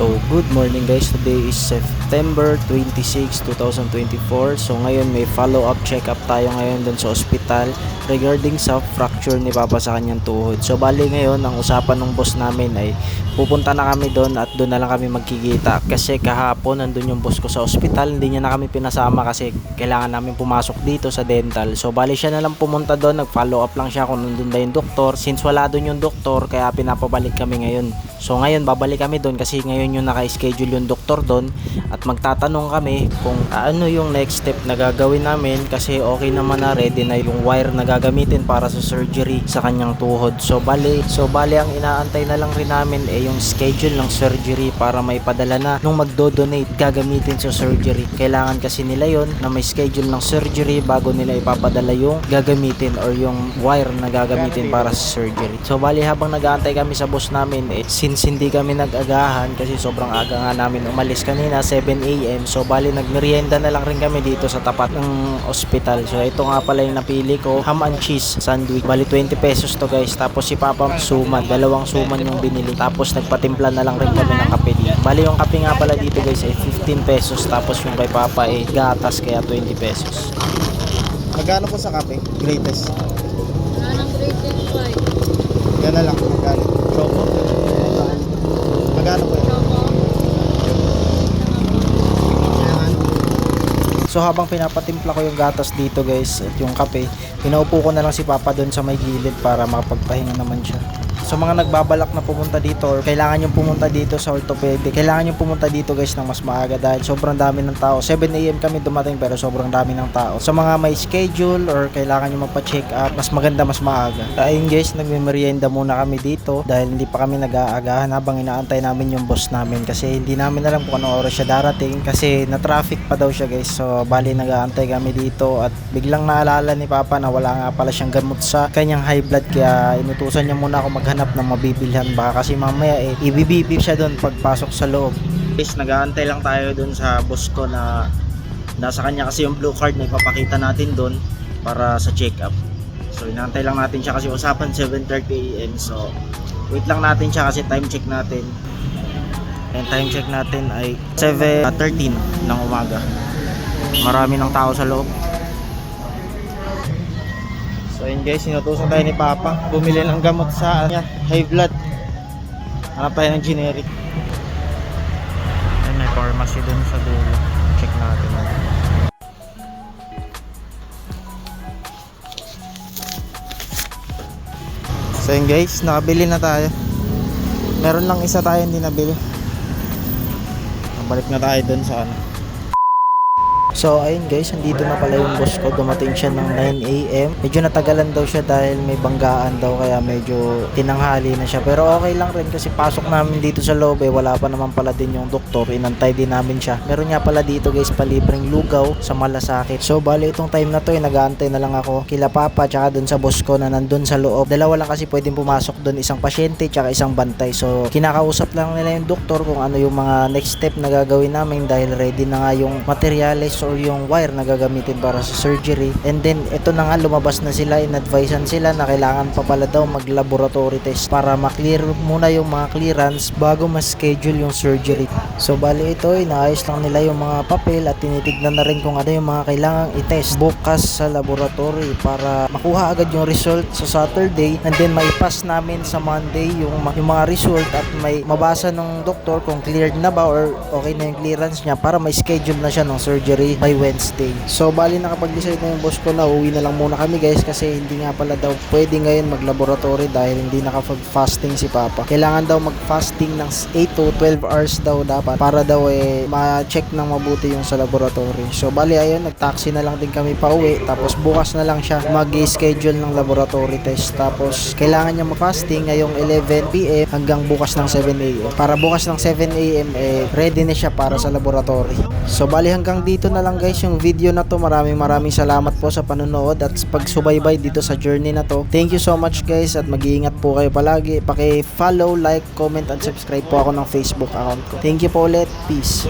So, good morning guys. Today is September 26, 2024. So, ngayon may follow-up check-up tayo ngayon dun sa ospital regarding sa fracture ni Papa sa kanyang tuhod. So, bali ngayon, ang usapan ng boss namin ay pupunta na kami doon at doon na lang kami magkikita. Kasi kahapon, nandun yung boss ko sa ospital. Hindi niya na kami pinasama kasi kailangan namin pumasok dito sa dental. So, bali siya na lang pumunta doon. Nag-follow up lang siya kung nandun ba yung doktor. Since wala doon yung doktor, kaya pinapabalik kami ngayon. So, ngayon, babalik kami doon kasi ngayon yung naka-schedule yung doktor doon at magtatanong kami kung ano yung next step na gagawin namin kasi okay naman na, ready na yung wire na gagamitin para sa surgery sa kanyang tuhod. So bali ang inaantay na lang rin namin yung schedule ng surgery para maipadala na nung magdo-donate gagamitin sa surgery. Kailangan kasi nila yon na may schedule ng surgery bago nila ipapadala yung gagamitin or yung wire na gagamitin para sa surgery. So bali habang nag-aantay kami sa boss namin, since hindi kami nag-agahan kasi sobrang aga nga namin umalis kanina 7 AM, so bali nagmerienda na lang rin kami dito sa tapat ng ospital. So ito nga pala yung napili ko, ham and cheese sandwich, bali 20 pesos to guys. Tapos si Papa suman, dalawang suman yung binili. Tapos nagpatimpla na lang rin kami ng kape dito. Bali yung kape nga pala dito guys ay 15 pesos, tapos yung kay Papa ay gatas kaya 20 pesos. Magkano po sa kape? Greatest. Anong greatest white? Yan na lang. Magkano? Choco. Magkano po? Choco? So habang pinapatimpla ko yung gatas dito guys at yung kape, pinaupo ko na lang si Papa doon sa may gilid para makapagpahinga naman siya. So mga nagbabalak na pumunta dito or kailangan yung pumunta dito sa orthopedic, kailangan yung pumunta dito guys ng mas maaga dahil sobrang dami ng tao. 7 AM kami dumating pero sobrang dami ng tao. Sa mga may schedule or kailangan yung magpa-check up, mas maganda mas maaga. Ayun guys, nagme-merienda muna kami dito dahil hindi pa kami nag-aagahan habang inaantay namin yung boss namin kasi hindi namin alam kung anong oras siya darating kasi na-traffic pa daw siya guys. So bali nag-aantay kami dito at biglang naalala ni Papa na wala nga pala siyang gamot sa kanyang high blood kaya inutusan niya muna ako maghanap ng mabibilhan baka kasi mamaya ibibibip siya doon pagpasok sa loob. Guys, nag-aantay lang tayo doon sa boss ko na nasa kanya kasi yung blue card na ipapakita natin doon para sa check-up. So inaantay lang natin siya kasi usapan 7:30 AM. So wait lang natin siya kasi time check natin. And time check natin ay 7:13 ng umaga. Marami ng tao sa loob. So yun guys, sinutusan tayo ni Papa bumili ng gamot sa high blood. Hanap tayo ng generic. Ay, may pharmacy dun sa dulo. Check natin. So yun guys, nakabili na tayo. Meron lang isa tayo hindi nabili. Balik na tayo dun sa ano. So ayun guys, andito na pala yung boss ko. Dumating siya ng 9 AM. Medyo natagalan daw siya dahil may banggaan daw kaya medyo tinanghali na siya. Pero okay lang rin kasi pasok namin dito sa loob wala pa naman pala din yung doktor. Inantay din namin siya. Meron nga pala dito guys palibreng lugaw sa malasakit. So bali itong time na to nag-aantay na lang ako kila Papa tsaka dun sa boss ko na nandun sa loob. Dalawa lang kasi pwedeng pumasok dun, isang pasyente tsaka isang bantay. So kinakausap lang nila yung doktor kung ano yung mga next step na gagawin namin dahil ready na nga yung materials or yung wire na gagamitin para sa surgery. And then ito na nga, lumabas na sila, in-advisean sila na kailangan pa pala daw mag-laboratory test para ma-clear muna yung mga clearance bago ma-schedule yung surgery. So bali ito, inaayos lang nila yung mga papel at tinitignan na rin kung ano yung mga kailangang i-test bukas sa laboratory para makuha agad yung result sa Saturday and then maipass namin sa Monday yung mga result at may mabasa ng doktor kung cleared na ba or okay na yung clearance niya para may schedule na siya ng surgery by Wednesday. So bali nakapag-decide na yung boss ko na uwi na lang muna kami guys kasi hindi nga pala daw pwede ngayon mag-laboratory dahil hindi nakapag-fasting si Papa. Kailangan daw mag-fasting ng 8 to 12 hours daw dapat para daw ma-check ng mabuti yung sa laboratory. So bali ayun, nag-taxi na lang din kami pa uwi tapos bukas na lang siya mag-schedule ng laboratory test. Tapos kailangan niya mag-fasting ngayong 11 PM hanggang bukas ng 7 AM. Para bukas ng 7 AM ready na siya para sa laboratory. So bali hanggang dito na lang guys yung video na to. Maraming salamat po sa panonood at pagsubaybay dito sa journey na to. Thank you so much guys at mag-iingat po kayo palagi. Paki-follow, like, comment at subscribe po ako ng Facebook account ko. Thank you po ulit. Peace.